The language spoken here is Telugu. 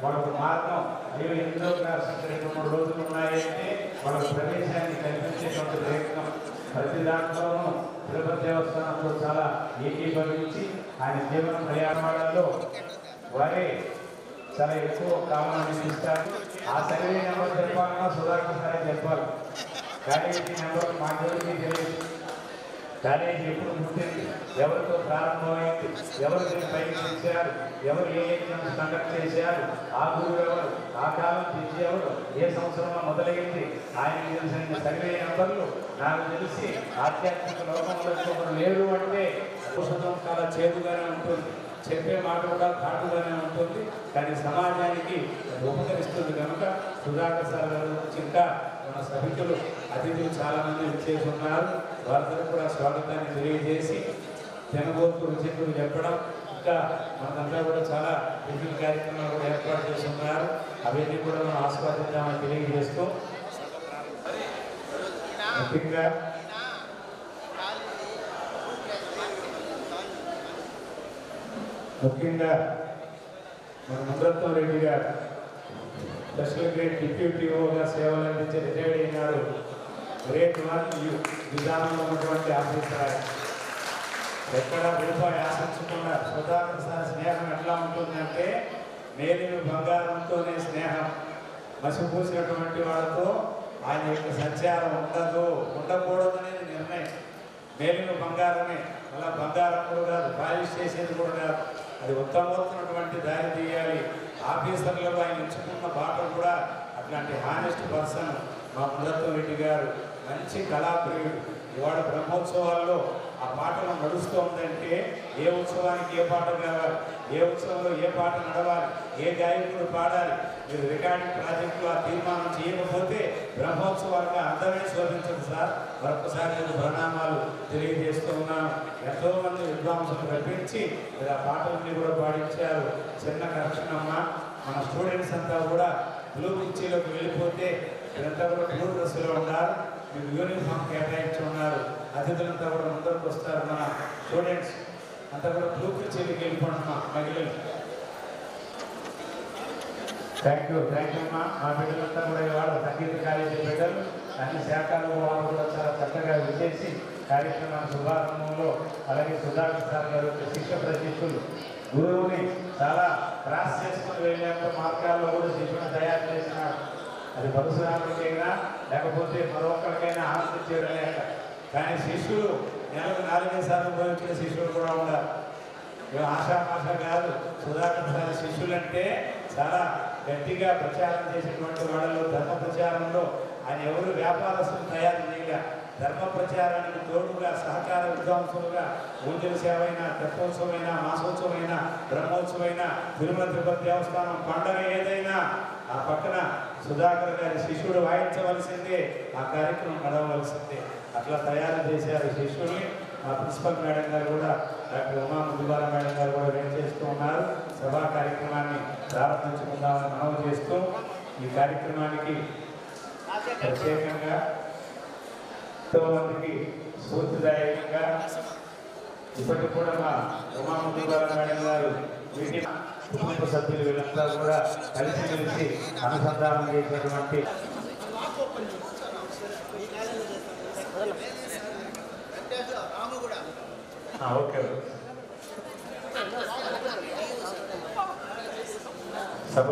వాళ్ళకు మార్గం అయ్యో ఎన్నో రెండు మూడు రోజులు ఉన్నాయంటే వాళ్ళకు ప్రవేశాన్ని కల్పించేటువంటి ప్రయత్నం ప్రతి దాంట్లోనూ తిరుపతి దేవస్థానంతో చాలా ఏకీభవించి ఆయన జీవన ప్రయాణాలలో వారే చాలా ఎక్కువ కాలం అందిస్తారు. ఆ సర్వే నెంబర్ చెప్పాలన్నా సుధాకర్ సరే చెప్పాలి. కాలేజీ నెంబర్ మా దేవుడికి తెలియదు. కాలేజీ ఎప్పుడు పుట్టింది, ఎవరితో ప్రారంభమైంది, ఎవరు దీన్ని పరీక్షించారు, ఎవరు ఏ ఎగ్జామ్స్ కండక్ట్ చేశారు, ఆ గురువు ఎవరు, ఆ కాలం తెచ్చి ఎవరు, ఏ సంవత్సరంలో మొదలైంది, ఆయన తెలిసిన సర్వే నెంబర్లు నాకు తెలిసి ఆధ్యాత్మిక లోకంలో లేరు అంటే పుస్తకం చాలా చేదుగానే ఉంటుంది, చెప్పే మాట కూడా ఘాటుగానే ఉంటుంది. కానీ సమాజానికి ఉపకరిస్తుంది కనుక సుధాకర్ సార్ గారు ఇంకా మన సభికులు అతిథులు చాలామంది విచ్చేసి ఉన్నారు. వారితో కూడా స్వాగతాన్ని తెలియజేసి జనబోతు రుచితులు చెప్పడం ఇంకా మనకంతా కూడా చాలా వివిధ కార్యక్రమాలు కూడా ఏర్పాటు చేసి ఉన్నారు. అవన్నీ కూడా మనం ఆస్వాదిద్దామని తెలియజేస్తూ ముఖ్యంగా మన ముద్రత్వం రెడ్డి గారు స్పెషల్ గ్రేడ్ డిప్యూటీఓగా సేవలు అందించి రిటైర్డ్ అయినారు. గ్రేడ్ 1 విధానంలో ఉన్నటువంటి ఆఫీసర్ ఎక్కడ రూపాయి ఆశించకుండా సుధాకర్ సార్ స్నేహం ఎట్లా ఉంటుందంటే మేలిమి బంగారంతోనే స్నేహం. మసిపూసినటువంటి వాళ్ళతో ఆయన యొక్క సంచారం ఉండకూడదు అనేది నిర్ణయం. మేలిమి బంగారమే, అలా బంగారం కూడా కాదు, పాలిష్ చేసేది కూడా కాదు, అది ఉత్తమోత్తమైనటువంటి దారి తీయాలి. ఆఫీసర్లలో ఆయన ఎంచుకున్న బాట కూడా అట్లాంటి హానెస్ట్ పర్సన్ మా మురత్వం రెడ్డి గారు. మంచి కళాప్రియుడు. ఇవాళ బ్రహ్మోత్సవాల్లో ఆ పాటలు నడుస్తూ ఉందంటే ఏ ఉత్సవానికి ఏ పాట కావాలి, ఏ ఉత్సవంలో ఏ పాట నడవాలి, ఏ గాయకుడు పాడాలి, మీరు రికార్డింగ్ ప్రాజెక్టులో ఆ తీర్మానం చేయకపోతే బ్రహ్మోత్సవాలుగా అందమే శోభించదు సార్. మరొకసారి నేను ప్రణామాలు తెలియజేస్తూ ఉన్నాను. ఎంతోమంది విద్వాంసులు రప్పించి మీరు ఆ పాటలన్నీ కూడా పాడించారు. చిన్న కరెక్షన్ అమ్మ, మన స్టూడెంట్స్ అంతా కూడా బ్లూ కుర్చీలోకి వెళ్ళిపోతే వీరంతా కూడా బ్లూ డ్రెస్సులో ఉన్నారు. మీరు యూనిఫామ్ కేటాయించి ఉన్నారు. అతిథులంతా కూడా ముందరకు వస్తారు. మన స్టూడెంట్స్ అంతా కూడా బ్లూ కుర్చీలోకి వెళ్ళిపోంటున్నాం మహిళలు. థ్యాంక్ యూ అమ్మా. మా బిడ్డలంతా కూడా ఇవాళ సంగీత కాలేజీ బిడ్డలు అన్ని శాఖలు వాళ్ళు కూడా చాలా చక్కగా విచేసి కార్యక్రమాల శుభారంభంలో అలాగే సుధాకర్ సార్ గారు శిక్ష ప్రశిక్షులు గురువుని చాలా క్రాస్ చేసుకుని వెళ్ళేంత మార్గాల్లో కూడా శిక్షణ తయారు చేసినాడు. అది పరశురాముడికైనా లేకపోతే మరొకరికైనా ఆనందించడం లేక. కానీ శిష్యులు నెలకు 4 సార్లు ఉపయోగించిన శిష్యులు కూడా ఉన్నారు. ఆషామాష కాదు. సుధాకర్ సార్ శిష్యులంటే చాలా గట్టిగా ప్రచారం చేసేటువంటి వాళ్ళలో ధర్మ ప్రచారంలో ఆయన ఎవరు వ్యాపారస్తులు తయారు చేయగా ధర్మ ప్రచారానికి తోడుగా సహకార విద్వాంసులుగా ఊంజల సేవైనా, తెప్పోత్సవమైనా, మాసోత్సవమైనా, బ్రహ్మోత్సవమైనా, తిరుమల తిరుపతి దేవస్థానం పండగ ఏదైనా ఆ పక్కన సుధాకర్ గారి శిష్యుడు వాయించవలసిందే, ఆ కార్యక్రమం నడవలసిందే. అట్లా తయారు చేశారు శిష్యుల్ని. మా ప్రిన్సిపల్ మేడం గారు కూడా డాక్టర్ ఉమా ముద్దుబాల మేడం గారు కూడా వెయిట్ చేస్తూ ఉన్నారు. సభా కార్యక్రమాన్ని ప్రారంభించుకుందామని మనవి చేస్తూ ఈ కార్యక్రమానికి ప్రత్యేకంగా ఎంతోమందికి స్ఫూర్తిదాయకంగా ఇప్పటికి కూడా మా ఉమా ముద్దుబాల మేడం గారు వీటి కుటుంబ సభ్యులు వీళ్ళంతా కూడా కలిసి అనుసంధానం చేసినటువంటి ఓకే సభ